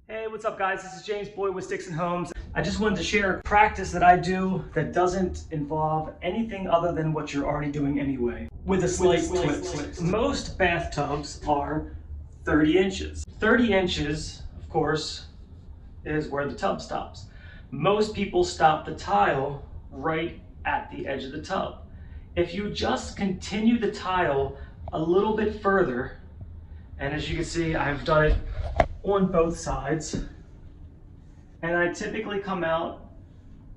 Hey, what's up guys? This is James Boyd with Sticks and Homes. I just wanted to share a practice that I do that doesn't involve anything other than what you're already doing anyway, with a slight twist. Most bathtubs are 30 inches. 30 inches, of course, is where the tub stops. Most people stop the tile right at the edge of the tub. If you just continue the tile a little bit further, and as you can see, I've done it on both sides, and I typically come out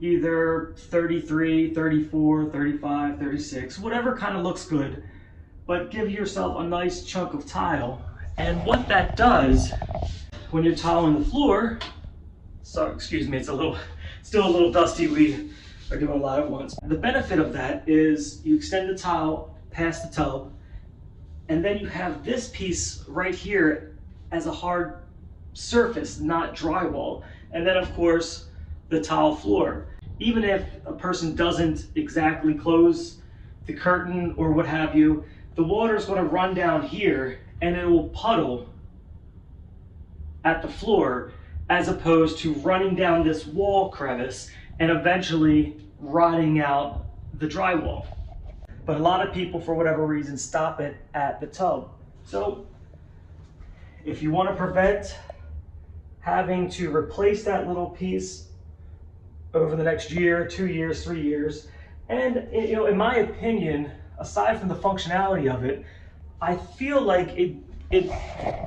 either 33, 34, 35, 36, whatever kind of looks good, but give yourself a nice chunk of tile. And what that does when you're tiling the floor, sorry, excuse me, it's still a little dusty, we are doing a lot at once. The benefit of that is you extend the tile past the tub, and then you have this piece right here as a hard surface, not drywall. And then of course the tile floor. Even if a person doesn't exactly close the curtain or what have you, the water is going to run down here and it will puddle at the floor, as opposed to running down this wall crevice and eventually rotting out the drywall. But a lot of people, for whatever reason, stop it at the tub. So if you want to prevent having to replace that little piece over the next year, 2 years, 3 years, and in my opinion, aside from the functionality of it, I feel like it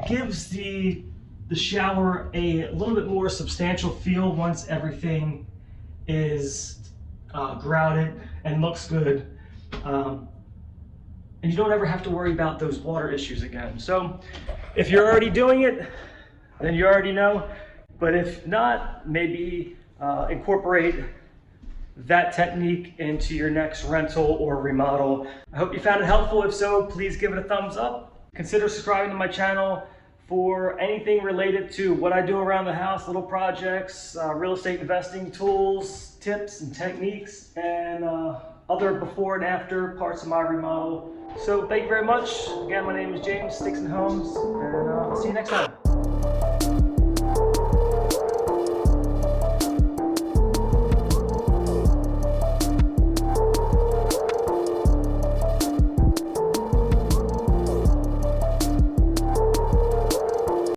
gives the shower a little bit more substantial feel once everything is grouted and looks good. And you don't ever have to worry about those water issues again. So if you're already doing it, then you already know. But if not, maybe incorporate that technique into your next rental or remodel. I hope you found it helpful. If so, please give it a thumbs up. Consider subscribing to my channel for anything related to what I do around the house, little projects, real estate investing tools, tips and techniques, and other before and after parts of my remodel. So thank you very much. Again, my name is James, Sticks and Homes, and I'll see you next time.